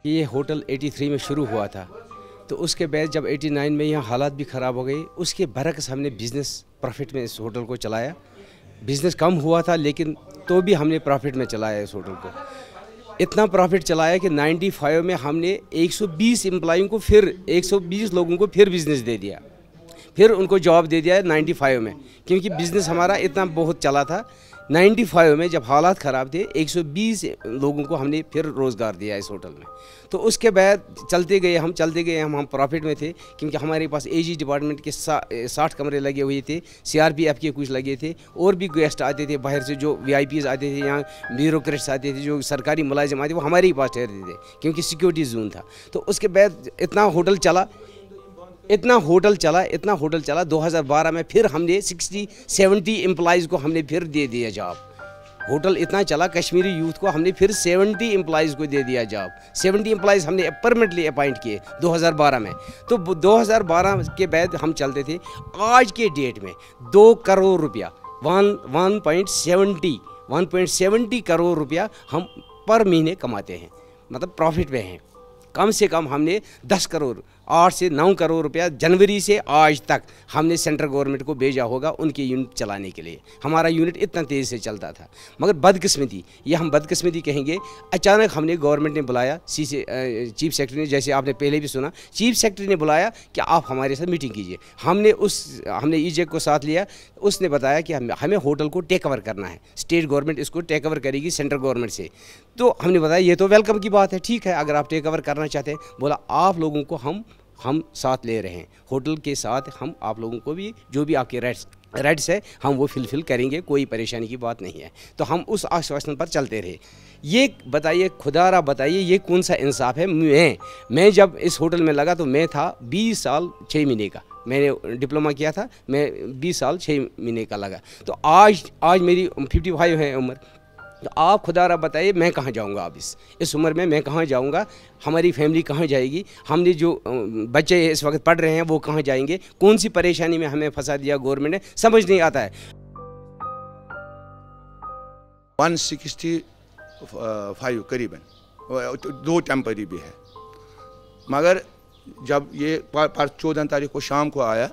یہ ہوٹل 83 میں شروع ہوا تھا، تو اس کے بعد جب 89 میں یہاں حالات بھی خراب ہو گئے، اس کے برعکس ہم نے بزنس پروفٹ میں اس ہوٹل کو چلایا. بزنس کم ہوا تھا لیکن تو بھی ہم نے پروفٹ میں چلایا اس ہوٹل کو. اتنا پروفٹ چلایا کہ 95 میں ہم نے 120 امپلائیوں کو 120 لوگوں کو پھر بزنس دے دیا، پھر ان کو جاب دے دیا 95 میں، کیونکہ بزنس ہمارا اتنا بہت چلا تھا. 95 میں جب حالات خراب تھے 120 لوگوں کو ہم نے پھر روزگار دیا اس ہوٹل میں. تو اس کے بعد چلتے گئے ہم پروفٹ میں تھے، کیونکہ ہمارے پاس اے جی ڈپارٹمنٹ کے 60 کمرے لگے ہوئے تھے، CRPF کے کچھ لگے تھے، اور بھی گیسٹ آتے تھے باہر سے، جو VIPs آتے تھے، یہاں بیوروکریٹس آتے تھے، جو سرکاری ملازم آتے تھے، وہ ہمارے ہی پاس ٹھہرتے تھے کیونکہ سیکورٹی زون تھا. تو اس کے بعد اتنا ہوٹل چلا 2012 میں پھر ہم نے 60-70 امپلائیز کو ہم نے پھر دے دیا جاب. ہوٹل اتنا چلا کشمیری یوتھ کو ہم نے پھر 70 امپلائیز کو دے دیا جاب. 70 امپلائیز ہم نے پرمنٹلی اپائنٹ کیے 2012 میں. تو 2012 کے بعد ہم چلتے تھے. آج کے ڈیٹ میں 2 کروڑ روپیہ 1.70 کروڑ روپیہ ہم پر مہینے کماتے ہیں، مطلب پروفٹ میں ہیں. کم سے کم ہم نے 10 کروڑ 8 سے 9 کروڑ روپیہ جنوری سے آج تک ہم نے سینٹرل گورنمنٹ کو بھیجا ہوگا ان کی یونٹ چلانے کے لیے. ہمارا یونٹ اتنا تیز سے چلتا تھا. مگر بدقسمتی، یہ ہم بدقسمتی کہیں گے، اچانک ہم نے گورنمنٹ نے بلایا، چیف سیکرٹری نے، جیسے آپ نے پہلے بھی سنا، چیف سیکرٹری نے بلایا کہ آپ ہمارے ساتھ میٹنگ کیجیے. ہم نے EJEC کو ساتھ لیا. اس نے بتایا کہ ہمیں ہوٹل کو ٹیک اوور کرنا ہے، اسٹیٹ گورنمنٹ اس کو ٹیک اوور کرے گی سینٹرل گورنمنٹ سے. تو ہم نے بتایا یہ تو ویلکم کی بات ہے، ٹھیک ہے اگر آپ ٹیک اوور کرنا چاہتے ہیں. بولا آپ لوگوں کو ہم ساتھ لے رہے ہیں، ہوٹل کے ساتھ ہم آپ لوگوں کو بھی جو بھی آپ کے رائٹس ہے ہم وہ فلفل کریں گے، کوئی پریشانی کی بات نہیں ہے. تو ہم اس آشواسن پر چلتے رہے. یہ بتائیے، خدا را بتائیے، یہ کون سا انصاف ہے؟ میں جب اس ہوٹل میں لگا تو میں تھا 20 سال 6 مہینے کا، میں نے ڈپلومہ کیا تھا، میں 20 سال 6 مہینے کا لگا. تو آج میری 55 ہے عمر. تو آپ خدا را بتائیے میں کہاں جاؤں گا؟ اب اس عمر میں کہاں جاؤں گا؟ ہماری فیملی کہاں جائے گی؟ ہم نے جو بچے اس وقت پڑھ رہے ہیں وہ کہاں جائیں گے؟ کون سی پریشانی میں ہمیں پھنسا دیا گورنمنٹ نے، سمجھ نہیں آتا ہے. 165 قریباً 2 ٹیمپری بھی ہے. مگر جب یہ 14 تاریخ کو شام کو آیا،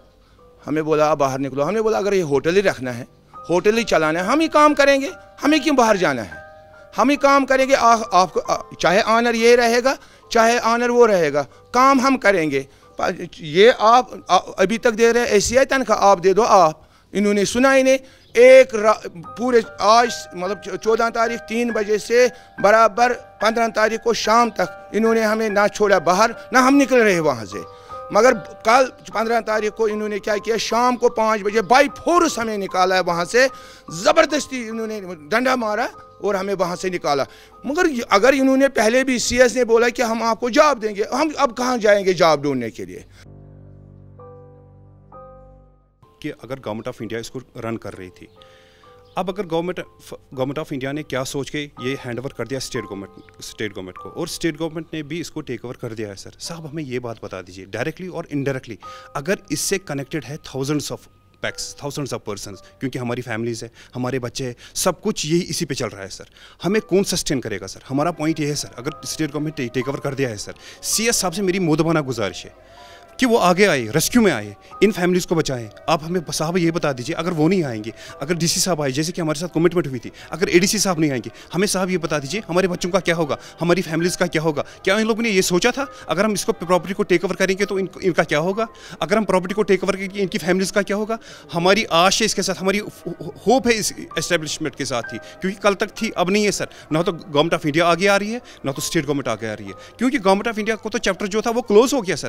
ہمیں بولا باہر نکلو. ہم نے بولا اگر یہ ہوٹل ہی رکھنا ہے، ہوٹل ہی چلانا ہے، ہم ہی کام کریں گے، ہمیں کیوں باہر جانا ہے؟ ہم ہی کام کریں گے. آپ کو چاہے آنر یہ رہے گا چاہے آنر وہ رہے گا، کام ہم کریں گے. یہ آپ ابھی تک دے رہے ACI تنخواہ، آپ دے دو. انہوں نے سنا ہی نہیں. پورے آج مطلب 14 تاریخ 3 بجے سے برابر 15 تاریخ کو شام تک انہوں نے ہمیں نہ چھوڑا باہر، نہ ہم نکل رہے وہاں سے. مگر کل 15 تاریخ کو انہوں نے کیا کیا، شام کو 5 بجے بائی فورس ہمیں نکالا ہے وہاں سے. زبردستی انہوں نے ڈنڈا مارا اور ہمیں وہاں سے نکالا. مگر اگر انہوں نے پہلے بھی CS نے بولا کہ ہم آپ کو جاب دیں گے، ہم اب کہاں جائیں گے جاب ڈھونڈنے کے لیے؟ کہ اگر گورنمنٹ آف انڈیا اس کو رن کر رہی تھی، اب اگر گورنمنٹ آف انڈیا نے کیا سوچ کے یہ ہینڈ اوور کر دیا اسٹیٹ گورنمنٹ کو، اور اسٹیٹ گورنمنٹ نے بھی اس کو ٹیک اوور کر دیا ہے. سر صاحب ہمیں یہ بات بتا دیجیے ڈائریکٹلی اور انڈائریکٹلی، اگر اس سے کنیکٹڈ ہے تھاؤزنڈس آف پرسنز، کیونکہ ہماری فیملیز ہے، ہمارے بچے ہیں، سب کچھ یہی اسی پہ چل رہا ہے. سر ہمیں کون سسٹین کرے گا؟ سر ہمارا پوائنٹ یہ ہے، سر اگر اسٹیٹ گورنمنٹ ٹیک اوور کر دیا ہے، سر CS صاحب سے میری مودبانہ گزارش ہے کہ وہ آگے آئے، ریسکیو میں آئے، ان فیملیز کو بچائیں. آپ ہمیں صاحب یہ بتا دیجیے اگر وہ نہیں آئیں گے، اگر DC صاحب آئے جیسے کہ ہمارے ساتھ کمٹمنٹ ہوئی تھی، اگر ADC صاحب نہیں آئیں گے، ہمیں صاحب یہ بتا دیجیے ہمارے بچوں کا کیا ہوگا، ہماری فیملیز کا کیا ہوگا؟ کیا ان لوگوں نے یہ سوچا تھا اگر ہم اس کو پراپرٹی کو ٹیک اوور کریں گے تو ان کا کیا ہوگا؟ اگر ہم پراپرٹی کو ٹیک اوور کریں گے ان کی فیملیز کا کیا ہوگا؟ ہماری آش ہے اس کے ساتھ، ہماری ہوپ ہے اس اسٹیبلشمنٹ کے ساتھ تھی، کیونکہ کل تک تھی، اب نہیں ہے. سر نہ تو گورنمنٹ آف انڈیا آگے آ رہی ہے، نہ تو اسٹیٹ گورنمنٹ آگے آ رہی ہے، کیونکہ گورنمنٹ آف انڈیا کو تو چیپٹر جو تھا وہ کلوز ہو گیا. سر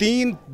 3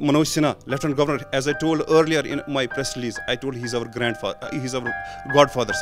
Manoj Sinha, Lieutenant Governor, as I told earlier in my press release, I told he's our grandfather, he's our godfather.